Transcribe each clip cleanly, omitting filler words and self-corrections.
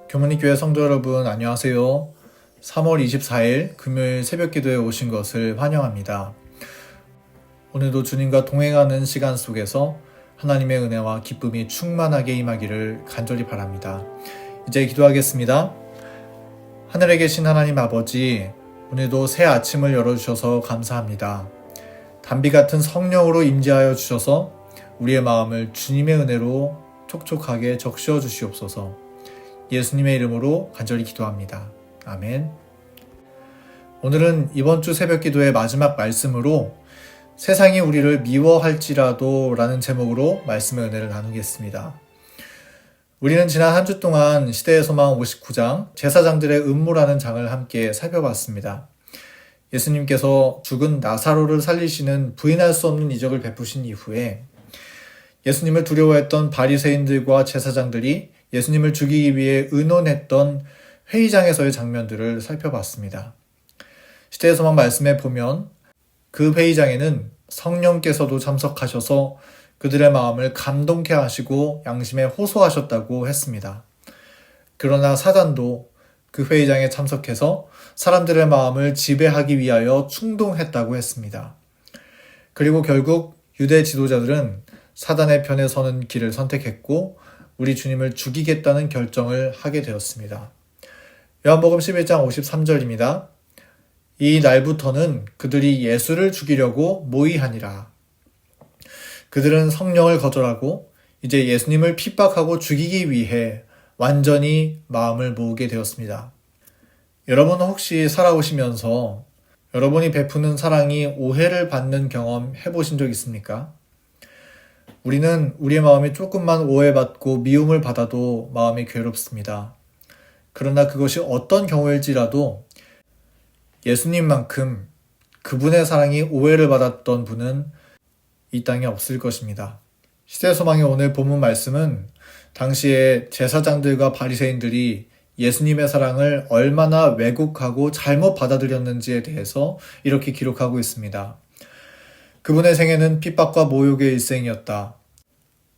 교문리교회 성도 여러분 안녕하세요. 3월 24일 금요일 새벽 기도에 오신 것을 환영합니다. 오늘도 주님과 동행하는 시간 속에서 하나님의 은혜와 기쁨이 충만하게 임하기를 간절히 바랍니다. 이제 기도하겠습니다. 하늘에 계신 하나님 아버지, 오늘도 새 아침을 열어주셔서 감사합니다. 단비 같은 성령으로 임재하여 주셔서 우리의 마음을 주님의 은혜로 촉촉하게 적셔 주시옵소서. 예수님의 이름으로 간절히 기도합니다. 아멘. 오늘은 이번 주 새벽 기도의 마지막 말씀으로 세상이 우리를 미워할지라도 라는 제목으로 말씀의 은혜를 나누겠습니다. 우리는 지난 한 주 동안 시대의 소망 59장 제사장들의 음모라는 장을 함께 살펴봤습니다. 예수님께서 죽은 나사로를 살리시는 부인할 수 없는 이적을 베푸신 이후에 예수님을 두려워했던 바리새인들과 제사장들이 예수님을 죽이기 위해 의논했던 회의장에서의 장면들을 살펴봤습니다. 시대의 소망 말씀에 보면 그 회의장에는 성령께서도 참석하셔서 그들의 마음을 감동케 하시고 양심에 호소하셨다고 했습니다. 그러나 사단도 그 회의장에 참석해서 사람들의 마음을 지배하기 위하여 충동했다고 했습니다. 그리고 결국 유대 지도자들은 사단의 편에 서는 길을 선택했고 우리 주님을 죽이겠다는 결정을 하게 되었습니다. 요한복음 11장 53절입니다. 이 날부터는 그들이 예수를 죽이려고 모의하니라. 그들은 성령을 거절하고 이제 예수님을 핍박하고 죽이기 위해 완전히 마음을 모으게 되었습니다. 여러분은 혹시 살아오시면서 여러분이 베푸는 사랑이 오해를 받는 경험 해보신 적 있습니까? 우리는 우리의 마음이 조금만 오해받고 미움을 받아도 마음이 괴롭습니다. 그러나 그것이 어떤 경우일지라도 예수님만큼 그분의 사랑이 오해를 받았던 분은 이 땅에 없을 것입니다. 시대 소망의 오늘 본문 말씀은 당시에 제사장들과 바리새인들이 예수님의 사랑을 얼마나 왜곡하고 잘못 받아들였는지에 대해서 이렇게 기록하고 있습니다. 그분의 생애는 핍박과 모욕의 일생이었다.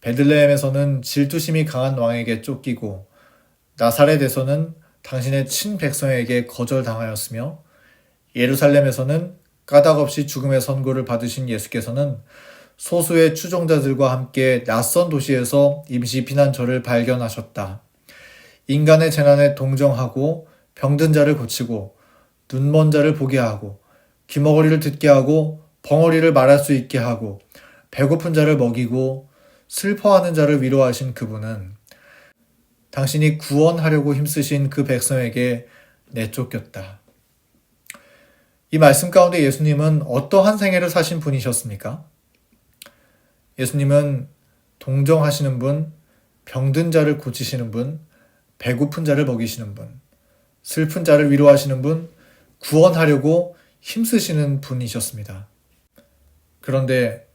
베들레헴에서는 질투심이 강한 왕에게 쫓기고 나사렛에서는 당신의 친백성에게 거절당하였으며 예루살렘에서는 까닭없이 죽음의 선고를 받으신 예수께서는 소수의 추종자들과 함께 낯선 도시에서 임시 피난처를 발견하셨다. 인간의 재난에 동정하고 병든 자를 고치고 눈먼 자를 보게 하고 귀머거리를 듣게 하고 벙어리를 말할 수 있게 하고 배고픈 자를 먹이고 슬퍼하는 자를 위로하신 그분은 당신이 구원하려고 힘쓰신 그 백성에게 내쫓겼다. 이 말씀 가운데 예수님은 어떠한 생애를 사신 분이셨습니까? 예수님은 동정하시는 분, 병든 자를 고치시는 분, 배고픈 자를 먹이시는 분, 슬픈 자를 위로하시는 분, 구원하려고 힘쓰시는 분이셨습니다. 그런데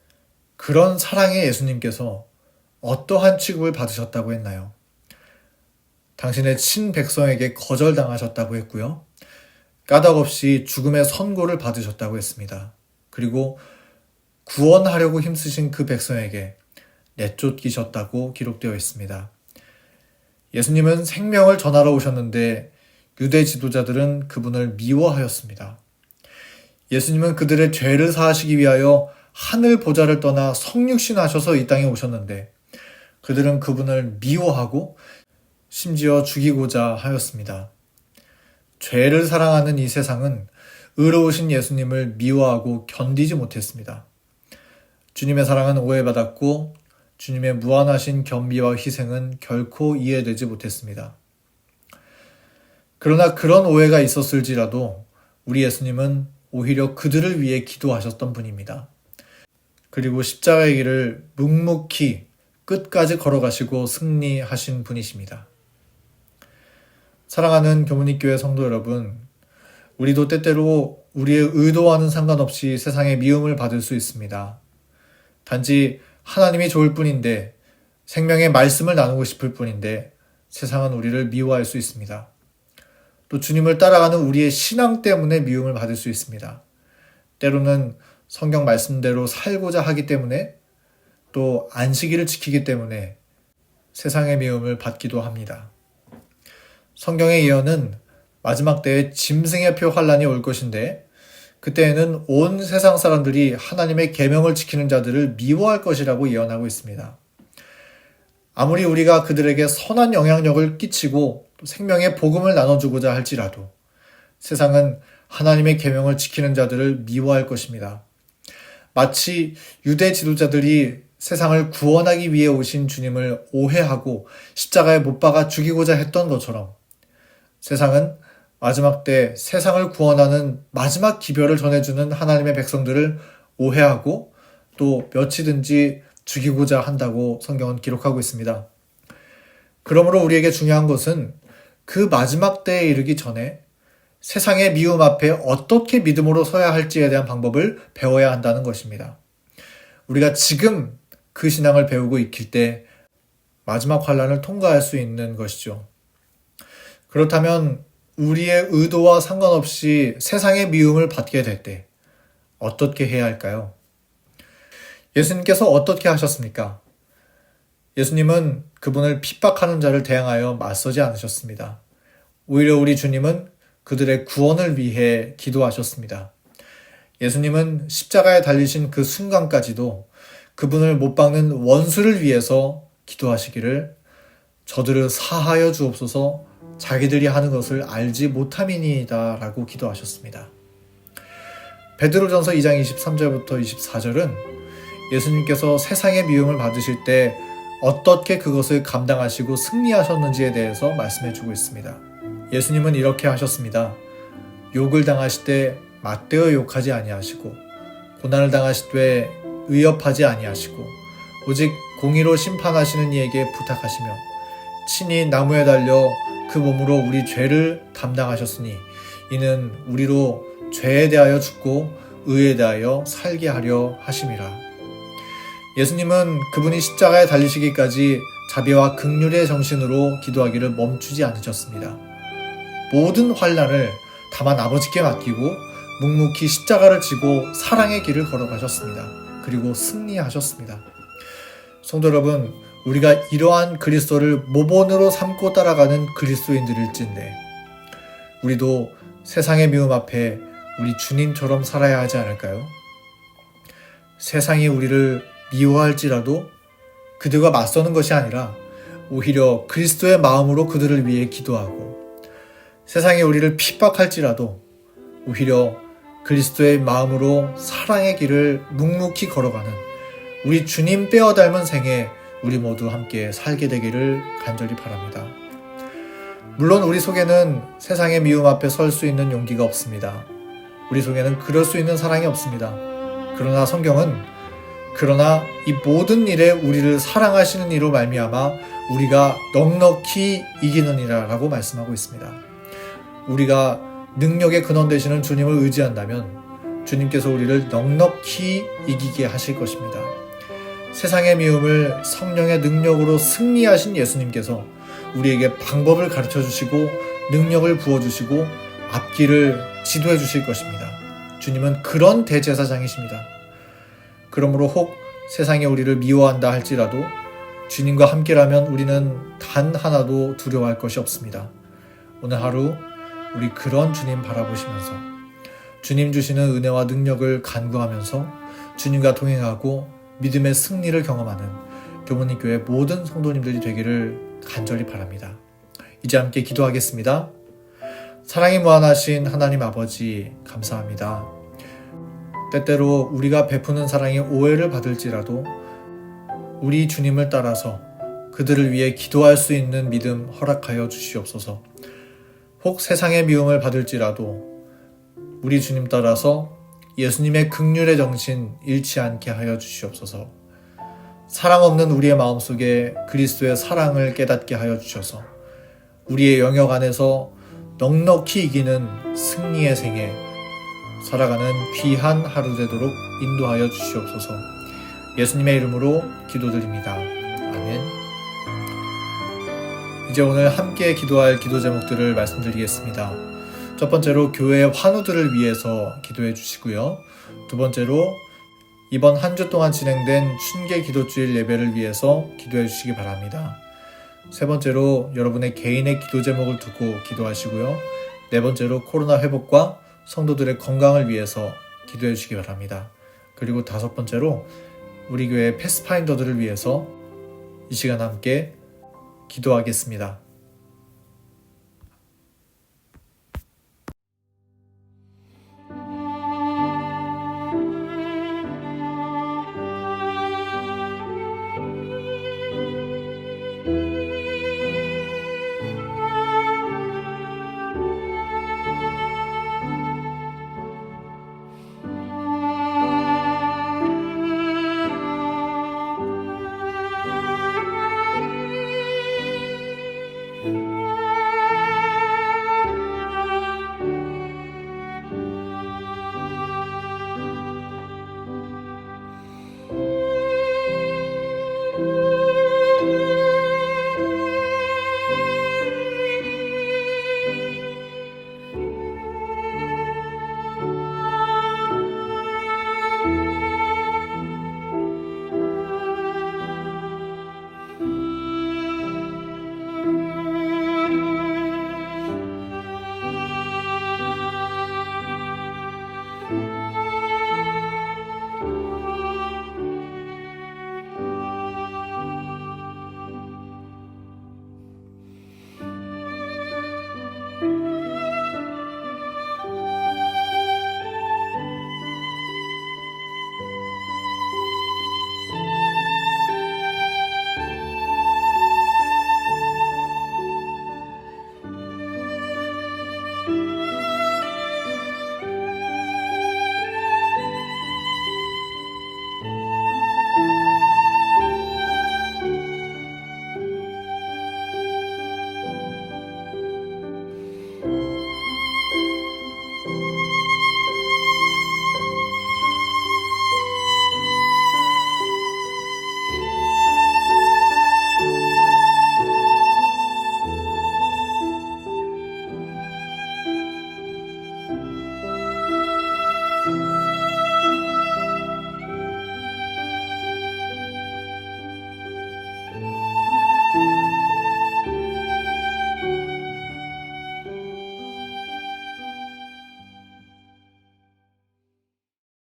그런 사랑의 예수님께서 어떠한 취급을 받으셨다고 했나요? 당신의 친백성에게 거절당하셨다고 했고요. 까닭없이 죽음의 선고를 받으셨다고 했습니다. 그리고 구원하려고 힘쓰신 그 백성에게 내쫓기셨다고 기록되어 있습니다. 예수님은 생명을 전하러 오셨는데 유대 지도자들은 그분을 미워하였습니다. 예수님은 그들의 죄를 사하시기 위하여 하늘 보좌를 떠나 성육신하셔서 이 땅에 오셨는데 그들은 그분을 미워하고 심지어 죽이고자 하였습니다. 죄를 사랑하는 이 세상은 의로우신 예수님을 미워하고 견디지 못했습니다. 주님의 사랑은 오해받았고 주님의 무한하신 겸비와 희생은 결코 이해되지 못했습니다. 그러나 그런 오해가 있었을지라도 우리 예수님은 오히려 그들을 위해 기도하셨던 분입니다. 그리고 십자가의 길을 묵묵히 끝까지 걸어가시고 승리하신 분이십니다. 사랑하는 교문리교회 성도 여러분, 우리도 때때로 우리의 의도와는 상관없이 세상에 미움을 받을 수 있습니다. 단지 하나님이 좋을 뿐인데 생명의 말씀을 나누고 싶을 뿐인데 세상은 우리를 미워할 수 있습니다. 또 주님을 따라가는 우리의 신앙 때문에 미움을 받을 수 있습니다. 때로는 성경 말씀대로 살고자 하기 때문에 또 안식일을 지키기 때문에 세상의 미움을 받기도 합니다. 성경의 예언은 마지막 때에 짐승의 표 환란이 올 것인데 그때에는 온 세상 사람들이 하나님의 계명을 지키는 자들을 미워할 것이라고 예언하고 있습니다. 아무리 우리가 그들에게 선한 영향력을 끼치고 생명의 복음을 나눠주고자 할지라도 세상은 하나님의 계명을 지키는 자들을 미워할 것입니다. 마치 유대 지도자들이 세상을 구원하기 위해 오신 주님을 오해하고 십자가에 못 박아 죽이고자 했던 것처럼 세상은 마지막 때 세상을 구원하는 마지막 기별을 전해주는 하나님의 백성들을 오해하고 또 몇이든지 죽이고자 한다고 성경은 기록하고 있습니다. 그러므로 우리에게 중요한 것은 그 마지막 때에 이르기 전에 세상의 미움 앞에 어떻게 믿음으로 서야 할지에 대한 방법을 배워야 한다는 것입니다. 우리가 지금 그 신앙을 배우고 익힐 때 마지막 환란을 통과할 수 있는 것이죠. 그렇다면 우리의 의도와 상관없이 세상의 미움을 받게 될 때 어떻게 해야 할까요? 예수님께서 어떻게 하셨습니까? 예수님은 그분을 핍박하는 자를 대항하여 맞서지 않으셨습니다. 오히려 우리 주님은 그들의 구원을 위해 기도하셨습니다. 예수님은 십자가에 달리신 그 순간까지도 그분을 못 박는 원수를 위해서 기도하시기를 저들을 사하여 주옵소서 자기들이 하는 것을 알지 못함이니이다 라고 기도하셨습니다. 베드로전서 2장 23절부터 24절은 예수님께서 세상의 미움을 받으실 때 어떻게 그것을 감당하시고 승리하셨는지에 대해서 말씀해주고 있습니다. 예수님은 이렇게 하셨습니다. 욕을 당하실 때 맞대어 욕하지 아니하시고 고난을 당하실 때 의협하지 아니하시고 오직 공의로 심판하시는 이에게 부탁하시며 친히 나무에 달려 그 몸으로 우리 죄를 담당하셨으니 이는 우리로 죄에 대하여 죽고 의에 대하여 살게 하려 하심이라. 예수님은 그분이 십자가에 달리시기까지 자비와 긍휼의 정신으로 기도하기를 멈추지 않으셨습니다. 모든 환난을 다만 아버지께 맡기고 묵묵히 십자가를 지고 사랑의 길을 걸어가셨습니다. 그리고 승리하셨습니다. 성도 여러분, 우리가 이러한 그리스도를 모본으로 삼고 따라가는 그리스도인들일진데 우리도 세상의 미움 앞에 우리 주님처럼 살아야 하지 않을까요? 세상이 우리를 미워할지라도 그들과 맞서는 것이 아니라 오히려 그리스도의 마음으로 그들을 위해 기도하고 세상이 우리를 핍박할지라도 오히려 그리스도의 마음으로 사랑의 길을 묵묵히 걸어가는 우리 주님 빼어 닮은 생에 우리 모두 함께 살게 되기를 간절히 바랍니다. 물론 우리 속에는 세상의 미움 앞에 설 수 있는 용기가 없습니다. 우리 속에는 그럴 수 있는 사랑이 없습니다. 그러나 성경은 이 모든 일에 우리를 사랑하시는 이로 말미암아 우리가 넉넉히 이기느니라 라고 말씀하고 있습니다. 우리가 능력의 근원 되시는 주님을 의지한다면 주님께서 우리를 넉넉히 이기게 하실 것입니다. 세상의 미움을 성령의 능력으로 승리하신 예수님께서 우리에게 방법을 가르쳐 주시고 능력을 부어주시고 앞길을 지도해 주실 것입니다. 주님은 그런 대제사장이십니다. 그러므로 혹 세상이 우리를 미워한다 할지라도 주님과 함께라면 우리는 단 하나도 두려워할 것이 없습니다. 오늘 하루 우리 그런 주님 바라보시면서 주님 주시는 은혜와 능력을 간구하면서 주님과 동행하고 믿음의 승리를 경험하는 교모님 교회 모든 성도님들이 되기를 간절히 바랍니다. 이제 함께 기도하겠습니다. 사랑이 무한하신 하나님 아버지 감사합니다. 때때로 우리가 베푸는 사랑이 오해를 받을지라도 우리 주님을 따라서 그들을 위해 기도할 수 있는 믿음 허락하여 주시옵소서. 혹 세상의 미움을 받을지라도 우리 주님 따라서 예수님의 긍휼의 정신 잃지 않게 하여 주시옵소서. 사랑 없는 우리의 마음속에 그리스도의 사랑을 깨닫게 하여 주셔서 우리의 영역 안에서 넉넉히 이기는 승리의 생에 살아가는 귀한 하루 되도록 인도하여 주시옵소서. 예수님의 이름으로 기도드립니다. 아멘. 이제 오늘 함께 기도할 기도 제목들을 말씀드리겠습니다. 첫 번째로 교회의 환우들을 위해서 기도해 주시고요. 두 번째로 이번 한 주 동안 진행된 춘계 기도주일 예배를 위해서 기도해 주시기 바랍니다. 세 번째로 여러분의 개인의 기도 제목을 두고 기도하시고요. 네 번째로 코로나 회복과 성도들의 건강을 위해서 기도해 주시기 바랍니다. 그리고 다섯 번째로 우리 교회 패스파인더들을 위해서 이 시간 함께 기도하겠습니다.